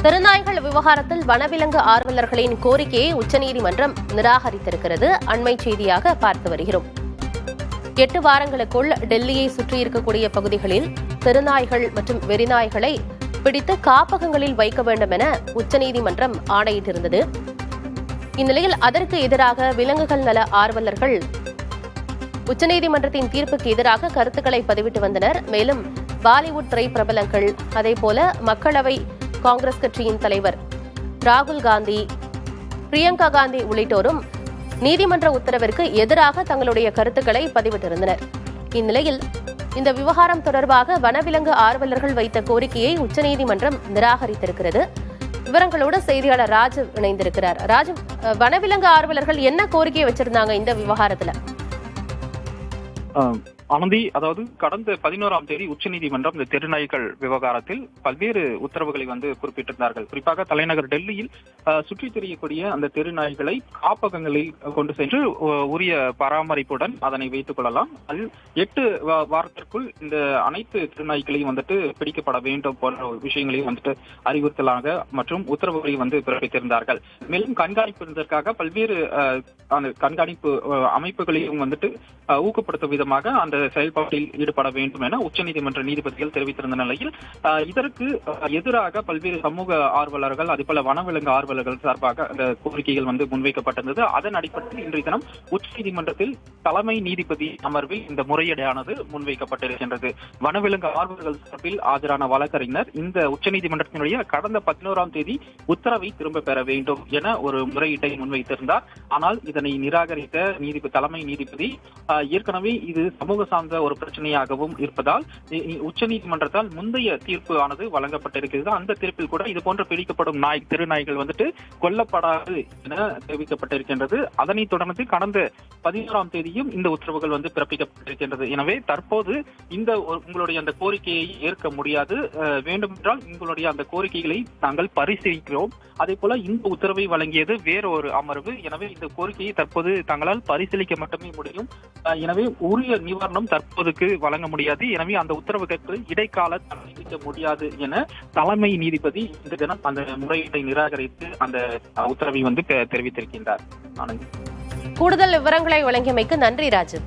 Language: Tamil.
தெருநாய்கள் விவகாரத்தில் வனவிலங்கு ஆர்வலர்களின் கோரிக்கையை உச்சநீதிமன்றம் நிராகரித்திருக்கிறது. அண்மை செய்தியாக பார்த்து வருகிறோம். 8 வாரங்களுக்குள் டெல்லியை சுற்றியிருக்கக்கூடிய பகுதிகளில் தெருநாய்கள் மற்றும் வெறிநாய்களை பிடித்து காப்பகங்களில் வைக்க வேண்டும் என உச்சநீதிமன்றம் ஆணையிட்டிருந்தது. இந்நிலையில் அதற்கு எதிராக விலங்குகள் நல ஆர்வலர்கள் உச்சநீதிமன்றத்தின் தீர்ப்புக்கு எதிராக கருத்துக்களை பதிவிட்டு வந்தனர். மேலும் பாலிவுட் திரைப்பிரபலங்கள், அதேபோல மக்களவை காங்கிரஸ் கட்சியின் தலைவர் ராகுல் காந்தி, பிரியங்கா காந்தி உள்ளிட்டோரும் நீதிமன்ற உத்தரவிற்கு எதிராக தங்களுடைய கருத்துக்களை பதிவிட்டிருந்தனர். இந்நிலையில் இந்த விவகாரம் தொடர்பாக வனவிலங்கு ஆர்வலர்கள் வைத்த கோரிக்கையை உச்சநீதிமன்றம் நிராகரித்திருக்கிறது. விவரங்களோடு செய்தியாளர் ராஜு இணைந்திருக்கிறார். ராஜு, வனவிலங்கு ஆர்வலர்கள் என்ன கோரிக்கையை வச்சிருந்தாங்க இந்த விவகாரத்துல? ஆனந்தி, அதாவது கடந்த 11ஆம் தேதி உச்சநீதிமன்றம் இந்த தெருநாய்கள் விவகாரத்தில் பல்வேறு உத்தரவுகளை குறிப்பிட்டிருந்தார்கள். குறிப்பாக தலைநகர் டெல்லியில் சுற்றித் திரியக்கூடிய அந்த தெருநாய்களை காப்பகங்களில் கொண்டு சென்று உரிய பராமரிப்புடன் அதனை வைத்துக் கொள்ளலாம். அதில் 8 வாரத்திற்குள் இந்த அனைத்து தெருநாய்களையும் பிடிக்கப்பட வேண்டும் போன்ற விஷயங்களையும் அறிவுறுத்தலாக மற்றும் உத்தரவுகளை பிறப்பித்திருந்தார்கள். மேலும் கண்காணிப்பதற்காக பல்வேறு அந்த கண்காணிப்பு அமைப்புகளையும் ஊக்கப்படுத்தும் விதமாக அந்த செயல்பாட்டில் ஈடுபட வேண்டும் என உச்சநீதிமன்ற நீதிபதிகள் தெரிவித்திருந்த நிலையில் இதற்கு எதிராக பல்வேறு சமூக ஆர்வலர்கள், அதேபோல வனவிலங்கு ஆர்வலர்கள் சார்பாக அந்த கோரிக்கைகள் முன்வைக்கப்பட்டிருந்தது. அதன் அடிப்படையில் இன்றைய தினம் உச்சநீதிமன்றத்தில் தலைமை நீதிபதி அமர்வில் இந்த முறையீடானது முன்வைக்கப்பட்டிருக்கின்றது. வனவிலங்கு ஆர்வலர்கள் சார்பில் ஆஜரான வழக்கறிஞர் இந்த உச்சநீதிமன்றத்தினுடைய கடந்த 11ஆம் தேதி உத்தரவை திரும்ப பெற வேண்டும் என ஒரு முறையீட்டை முன்வைத்திருந்தார். ஆனால் இதனை நிராகரித்த தலைமை நீதிபதி ஏற்கனவே இது சமூக சார்ந்த ஒரு பிரச்சனையாகவும் இருப்பதால் உச்சநீதிமன்றத்தால் முந்தைய தீர்ப்பு ஆனது வழங்கப்பட்டிருக்கிறது. அந்த தீர்ப்பில் கூட இதுபோன்ற பிடிக்கப்படும் தெருநாய்கள் கொல்லப்படாது என தெரிவிக்கப்பட்டிருக்கின்றது. அதனைத் தொடர்ந்து கடந்த 11ஆம் தேதியும் இந்த உத்தரவுகள் பிறப்பிக்கப்பட்டிருக்கின்றது. எனவே தற்போது இந்த உங்களுடைய அந்த கோரிக்கையை ஏற்க முடியாது, வேண்டுமென்றால் உங்களுடைய அந்த கோரிக்கைகளை நாங்கள் பரிசீலிக்கிறோம். அதே போல இந்த உத்தரவை வழங்கியது வேறொரு அமர்வு. எனவே இந்த கோரிக்கையை தற்போது தங்களால் பரிசீலிக்க மட்டுமே முடியும். எனவே உரிய நிவாரணம் தற்போதுக்கு வழங்க முடியாது. எனவே அந்த உத்தரவுக்கு இடைக்கால தடை விதிக்க முடியாது என தலைமை நீதிபதி இந்த தினம் அந்த முறையீட்டை நிராகரித்து அந்த உத்தரவை தெரிவித்திருக்கின்றார். கூடுதல் விவரங்களை வழங்கியமைக்கு நன்றி ராஜு.